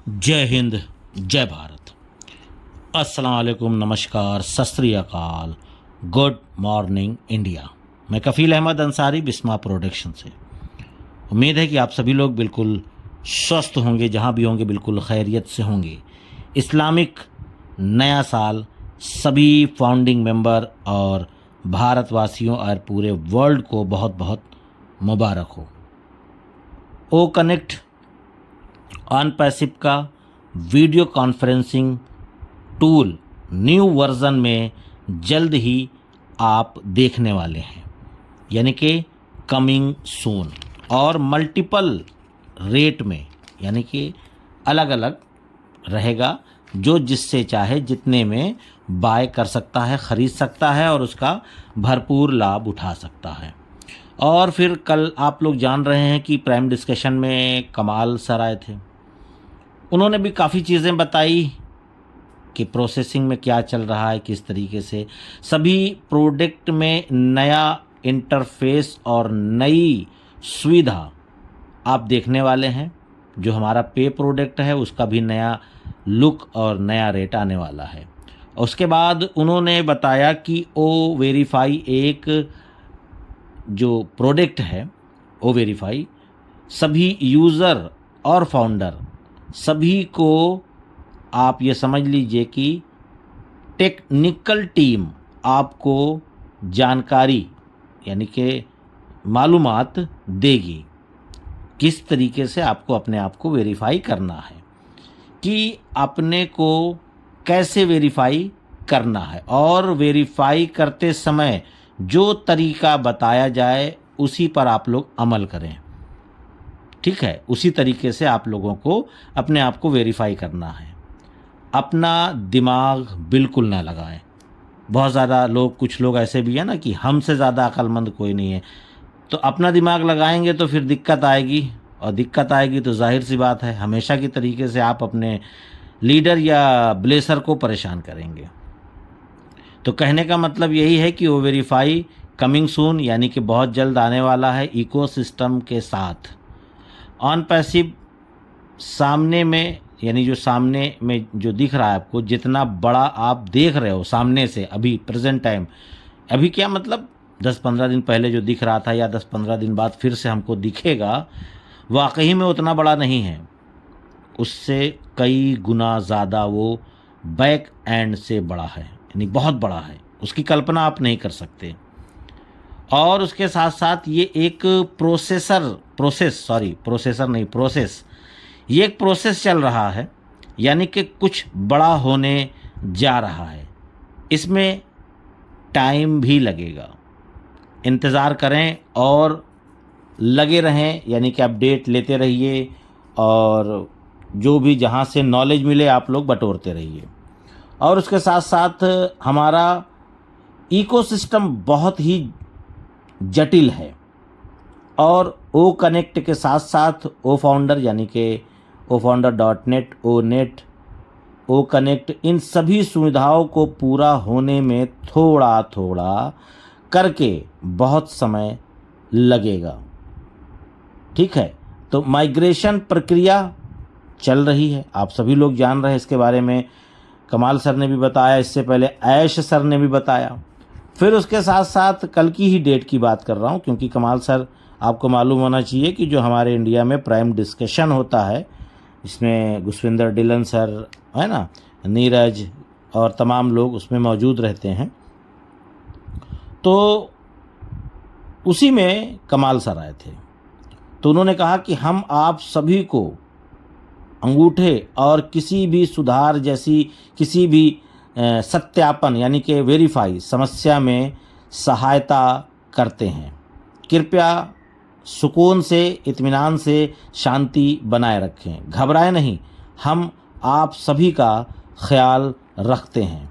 जय हिंद, जय भारत। अस्सलाम वालेकुम, नमस्कार, सत श्री अकाल, गुड मॉर्निंग इंडिया। मैं कफ़ील अहमद अंसारी, बिस्मा प्रोडक्शन से। उम्मीद है कि आप सभी लोग बिल्कुल स्वस्थ होंगे, जहाँ भी होंगे बिल्कुल खैरियत से होंगे। इस्लामिक नया साल सभी फाउंडिंग मेंबर और भारतवासियों और पूरे वर्ल्ड को बहुत बहुत मुबारक हो। ओ कनेक्ट ऑन पैसिव का video conferencing tool new version में जल्द ही आप देखने वाले हैं, यानी कि कमिंग सून, और मल्टीपल रेट में, यानी कि अलग अलग रहेगा। जो जिससे चाहे जितने में बाय कर सकता है, ख़रीद सकता है और उसका भरपूर लाभ उठा सकता है। और फिर कल आप लोग जान रहे हैं कि प्राइम डिस्कशन में कमाल सर आए थे। उन्होंने भी काफ़ी चीज़ें बताई कि प्रोसेसिंग में क्या चल रहा है, किस तरीके से सभी प्रोडक्ट में नया इंटरफेस और नई सुविधा आप देखने वाले हैं। जो हमारा पे प्रोडक्ट है उसका भी नया लुक और नया रेट आने वाला है। उसके बाद उन्होंने बताया कि ओ वेरीफाई एक जो प्रोडक्ट है, ओ वेरीफाई सभी यूज़र और फाउंडर सभी को, आप ये समझ लीजिए कि टेक्निकल टीम आपको जानकारी यानी कि मालूमात देगी किस तरीके से आपको अपने आप को वेरीफाई करना है, कि अपने को कैसे वेरीफाई करना है, और वेरीफाई करते समय जो तरीका बताया जाए उसी पर आप लोग अमल करें। ठीक है, उसी तरीके से आप लोगों को अपने आप को वेरीफाई करना है। अपना दिमाग बिल्कुल ना लगाएं। बहुत ज़्यादा लोग, कुछ लोग ऐसे भी हैं ना कि हमसे ज़्यादा अक्लमंद कोई नहीं है, तो अपना दिमाग लगाएंगे तो फिर दिक्कत आएगी, और दिक्कत आएगी तो जाहिर सी बात है हमेशा की तरीके से आप अपने लीडर या ब्लेसर को परेशान करेंगे। तो कहने का मतलब यही है कि वो वेरीफाई कमिंग सून, यानी कि बहुत जल्द आने वाला है इकोसिस्टम के साथ। ऑन पैसिव सामने में, यानी जो सामने में जो दिख रहा है आपको, जितना बड़ा आप देख रहे हो सामने से अभी प्रेजेंट टाइम, अभी क्या मतलब 10-15 दिन पहले जो दिख रहा था या 10-15 दिन बाद फिर से हमको दिखेगा, वाकई में उतना बड़ा नहीं है। उससे कई गुना ज़्यादा वो बैक एंड से बड़ा है, यानी बहुत बड़ा है, उसकी कल्पना आप नहीं कर सकते। और उसके साथ साथ ये एक प्रोसेस ये एक प्रोसेस चल रहा है, यानी कि कुछ बड़ा होने जा रहा है। इसमें टाइम भी लगेगा, इंतज़ार करें और लगे रहें, यानी कि अपडेट लेते रहिए, और जो भी जहाँ से नॉलेज मिले आप लोग बटोरते रहिए। और उसके साथ साथ हमारा इकोसिस्टम बहुत ही जटिल है, और ओ कनेक्ट के साथ साथ ओ फाउंडर, यानी कि ओ फाउंडर.net, ओ नेट, ओ कनेक्ट, इन सभी सुविधाओं को पूरा होने में थोड़ा थोड़ा करके बहुत समय लगेगा। ठीक है, तो माइग्रेशन प्रक्रिया चल रही है, आप सभी लोग जान रहे हैं इसके बारे में। कमाल सर ने भी बताया, इससे पहले ऐश सर ने भी बताया। फिर उसके साथ साथ कल की ही डेट की बात कर रहा हूँ, क्योंकि कमाल सर, आपको मालूम होना चाहिए कि जो हमारे इंडिया में प्राइम डिस्कशन होता है, इसमें गुसविंदर डिलन सर है ना, नीरज और तमाम लोग उसमें मौजूद रहते हैं। तो उसी में कमाल सर आए थे, तो उन्होंने कहा कि हम आप सभी को अंगूठे और किसी भी सुधार जैसी किसी भी सत्यापन, यानी कि वेरीफाई समस्या में सहायता करते हैं। कृपया सुकून से, इत्मीनान से शांति बनाए रखें, घबराएं नहीं, हम आप सभी का ख्याल रखते हैं।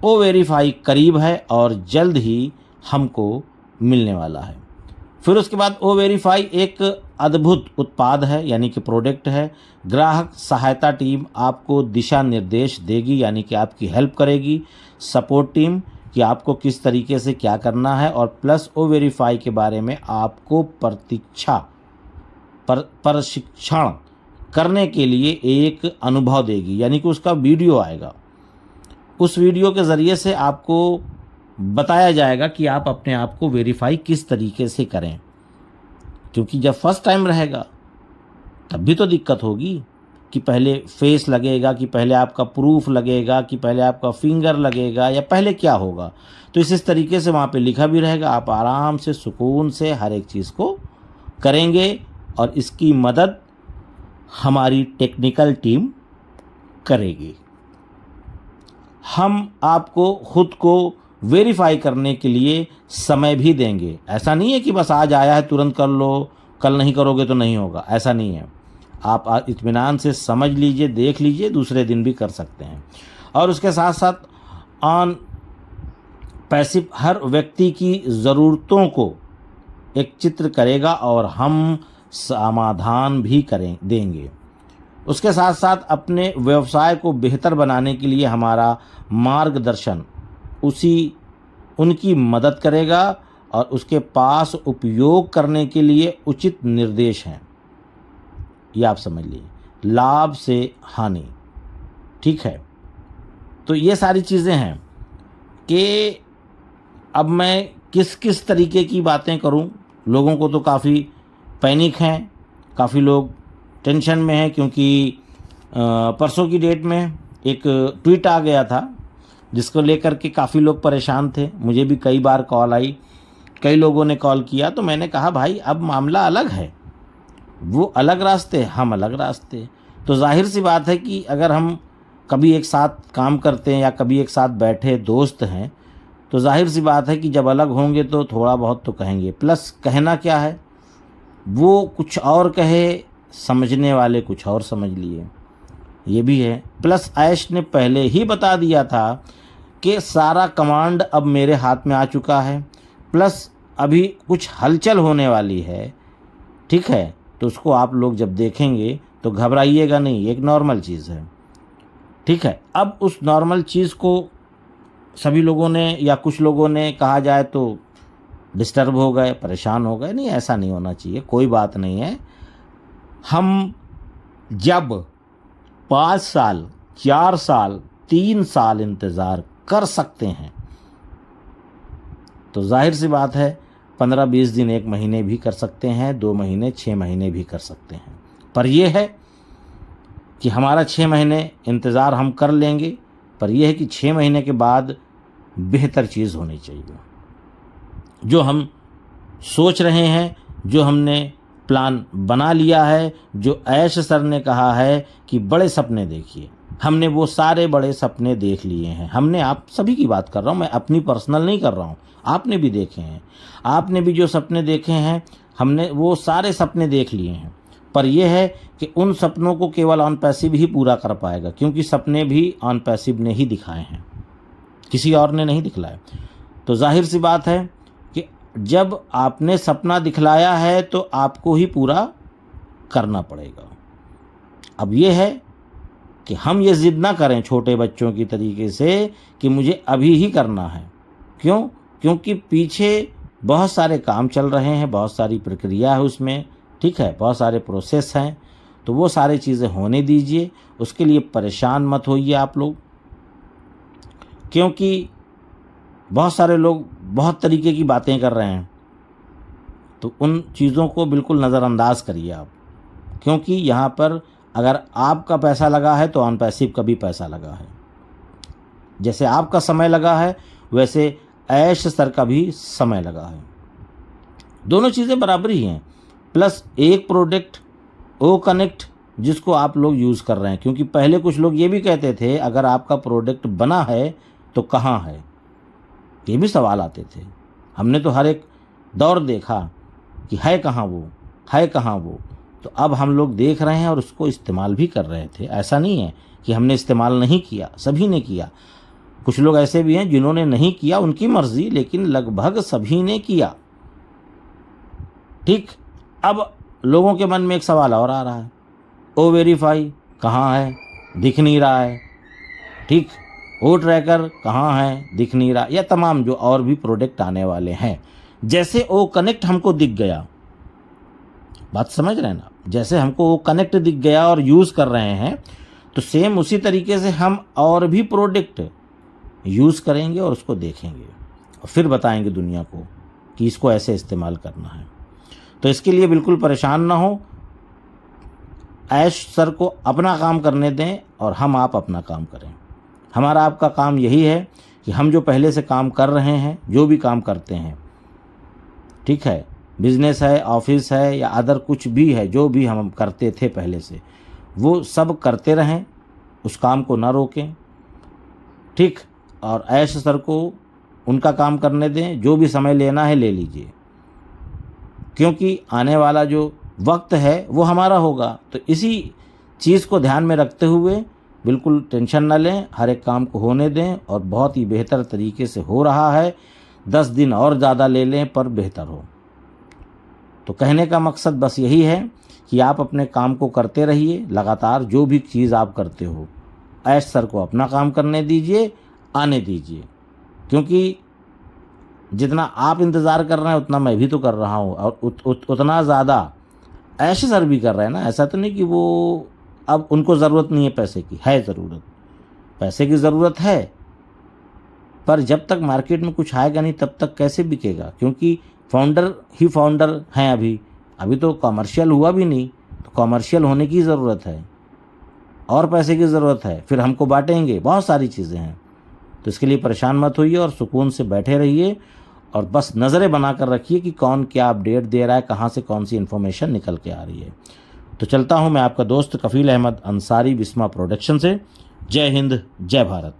ओ वेरीफाई करीब है और जल्द ही हमको मिलने वाला है। फिर उसके बाद ओ वेरीफाई एक अद्भुत उत्पाद है, यानी कि प्रोडक्ट है। ग्राहक सहायता टीम आपको दिशा निर्देश देगी, यानी कि आपकी हेल्प करेगी। सपोर्ट टीम कि आपको किस तरीके से क्या करना है, और प्लस ओ वेरीफाई के बारे में आपको प्रशिक्षण करने के लिए एक अनुभव देगी, यानी कि उसका वीडियो आएगा। उस वीडियो के ज़रिए से आपको बताया जाएगा कि आप अपने आप को वेरीफाई किस तरीके से करें, क्योंकि जब फर्स्ट टाइम रहेगा तब भी तो दिक्कत होगी कि पहले फेस लगेगा, कि पहले आपका प्रूफ लगेगा, कि पहले आपका फिंगर लगेगा, या पहले क्या होगा। तो इस तरीके से वहाँ पे लिखा भी रहेगा। आप आराम से सुकून से हर एक चीज़ को करेंगे और इसकी मदद हमारी टेक्निकल टीम करेगी। हम आपको खुद को वेरीफाई करने के लिए समय भी देंगे। ऐसा नहीं है कि बस आज आया है तुरंत कर लो, कल नहीं करोगे तो नहीं होगा, ऐसा नहीं है। आप इत्मीनान से समझ लीजिए, देख लीजिए, दूसरे दिन भी कर सकते हैं। और उसके साथ साथ ऑन पैसिव हर व्यक्ति की ज़रूरतों को एक चित्र करेगा और हम समाधान भी देंगे। उसके साथ साथ अपने व्यवसाय को बेहतर बनाने के लिए हमारा मार्गदर्शन उनकी मदद करेगा और उसके पास उपयोग करने के लिए उचित निर्देश हैं। ये आप समझ लीजिए, लाभ से हानि। ठीक है, तो ये सारी चीज़ें हैं कि अब मैं किस किस तरीके की बातें करूं। लोगों को तो काफ़ी पैनिक हैं, काफ़ी लोग टेंशन में हैं, क्योंकि परसों की डेट में एक ट्वीट आ गया था जिसको लेकर के काफ़ी लोग परेशान थे। मुझे भी कई बार कॉल आई, कई लोगों ने कॉल किया, तो मैंने कहा भाई अब मामला अलग है, वो अलग रास्ते, हम अलग रास्ते। तो जाहिर सी बात है कि अगर हम कभी एक साथ काम करते हैं या कभी एक साथ बैठे दोस्त हैं, तो जाहिर सी बात है कि जब अलग होंगे तो थोड़ा बहुत तो कहेंगे। प्लस कहना क्या है, वो कुछ और कहे, समझने वाले कुछ और समझ लिए, ये भी है। प्लस ऐश ने पहले ही बता दिया था कि सारा कमांड अब मेरे हाथ में आ चुका है, प्लस अभी कुछ हलचल होने वाली है। ठीक है, तो उसको आप लोग जब देखेंगे तो घबराइएगा नहीं, एक नॉर्मल चीज़ है। ठीक है, अब उस नॉर्मल चीज़ को सभी लोगों ने या कुछ लोगों ने कहा जाए तो डिस्टर्ब हो गए, परेशान हो गए। नहीं, ऐसा नहीं होना चाहिए, कोई बात नहीं है। हम जब 5 साल, 4 साल, 3 साल इंतज़ार कर सकते हैं, तो जाहिर सी बात है 15-20 दिन, 1 महीने भी कर सकते हैं, 2 महीने, 6 महीने भी कर सकते हैं। पर यह है कि हमारा 6 महीने इंतज़ार हम कर लेंगे, पर यह है कि 6 महीने के बाद बेहतर चीज़ होनी चाहिए। जो हम सोच रहे हैं, जो हमने प्लान बना लिया है, जो ऐश सर ने कहा है कि बड़े सपने देखिए, हमने वो सारे बड़े सपने देख लिए हैं। हमने, आप सभी की बात कर रहा हूँ मैं, अपनी पर्सनल नहीं कर रहा हूँ, आपने भी देखे हैं। आपने भी जो सपने देखे हैं, हमने वो सारे सपने देख लिए हैं। पर यह है कि उन सपनों को केवल ऑन पैसिव ही पूरा कर पाएगा, क्योंकि सपने भी ऑन पैसिव ने ही दिखाए हैं, किसी और ने नहीं दिखलाए। तो जाहिर सी बात है कि जब आपने सपना दिखलाया है तो आपको ही पूरा करना पड़ेगा। अब यह है कि हम ये ज़िद ना करें छोटे बच्चों की तरीके से कि मुझे अभी ही करना है। क्यों? क्योंकि पीछे बहुत सारे काम चल रहे हैं, बहुत सारी प्रक्रिया है उसमें। ठीक है, बहुत सारे प्रोसेस हैं, तो वो सारी चीज़ें होने दीजिए। उसके लिए परेशान मत होइए आप लोग, क्योंकि बहुत सारे लोग बहुत तरीके की बातें कर रहे हैं। तो उन चीज़ों को बिल्कुल नज़रअंदाज करिए आप, क्योंकि यहाँ पर अगर आपका पैसा लगा है तो ऑन पैसिव का भी पैसा लगा है। जैसे आपका समय लगा है, वैसे ऐश सर का भी समय लगा है। दोनों चीज़ें बराबर ही हैं। प्लस एक प्रोडक्ट ओ कनेक्ट जिसको आप लोग यूज़ कर रहे हैं, क्योंकि पहले कुछ लोग ये भी कहते थे अगर आपका प्रोडक्ट बना है तो कहाँ है, ये भी सवाल आते थे। हमने तो हर एक दौर देखा कि है कहाँ वो, है कहाँ वो। तो अब हम लोग देख रहे हैं और उसको इस्तेमाल भी कर रहे थे। ऐसा नहीं है कि हमने इस्तेमाल नहीं किया, सभी ने किया। कुछ लोग ऐसे भी हैं जिन्होंने नहीं किया, उनकी मर्जी, लेकिन लगभग सभी ने किया। ठीक, अब लोगों के मन में एक सवाल और आ रहा है, ओ वेरीफाई कहाँ है, दिख नहीं रहा है। ठीक, ओ ट्रैकर कहाँ है, दिख नहीं रहा। या तमाम जो और भी प्रोडक्ट आने वाले हैं। जैसे ओ कनेक्ट हमको दिख गया, बात समझ रहे हैं ना। जैसे हमको वो कनेक्ट दिख गया और यूज़ कर रहे हैं, तो सेम उसी तरीके से हम और भी प्रोडक्ट यूज़ करेंगे और उसको देखेंगे और फिर बताएंगे दुनिया को कि इसको ऐसे इस्तेमाल करना है। तो इसके लिए बिल्कुल परेशान ना हो, ऐश सर को अपना काम करने दें और हम आप अपना काम करें। हमारा आपका काम यही है कि हम जो पहले से काम कर रहे हैं, जो भी काम करते हैं, ठीक है, बिजनेस है, ऑफिस है या अदर कुछ भी है, जो भी हम करते थे पहले से, वो सब करते रहें, उस काम को ना रोकें, ठीक। और ऐश सर को उनका काम करने दें, जो भी समय लेना है ले लीजिए, क्योंकि आने वाला जो वक्त है वो हमारा होगा। तो इसी चीज़ को ध्यान में रखते हुए बिल्कुल टेंशन ना लें, हर एक काम को होने दें और बहुत ही बेहतर तरीके से हो रहा है। 10 दिन और ज़्यादा ले लें पर बेहतर हो। तो कहने का मकसद बस यही है कि आप अपने काम को करते रहिए लगातार, जो भी चीज़ आप करते हो ऐश सर को अपना काम करने दीजिए, आने दीजिए, क्योंकि जितना आप इंतज़ार कर रहे हैं उतना मैं भी तो कर रहा हूँ और उतना ज़्यादा ऐश सर भी कर रहे हैं ना। ऐसा तो नहीं कि वो अब उनको ज़रूरत नहीं है पैसे की, है ज़रूरत, पैसे की ज़रूरत है, पर जब तक मार्केट में कुछ आएगा नहीं तब तक कैसे बिकेगा, क्योंकि फाउंडर ही फाउंडर हैं। अभी तो कमर्शियल हुआ भी नहीं, तो कमर्शियल होने की ज़रूरत है और पैसे की ज़रूरत है, फिर हमको बांटेंगे, बहुत सारी चीज़ें हैं। तो इसके लिए परेशान मत होइए और सुकून से बैठे रहिए और बस नज़रें बना कर रखिए कि कौन क्या अपडेट दे रहा है, कहाँ से कौन सी इन्फॉर्मेशन निकल के आ रही है। तो चलता हूँ मैं आपका दोस्त कफ़ील अहमद अंसारी, बिस्मा प्रोडक्शन से। जय हिंद, जय भारत।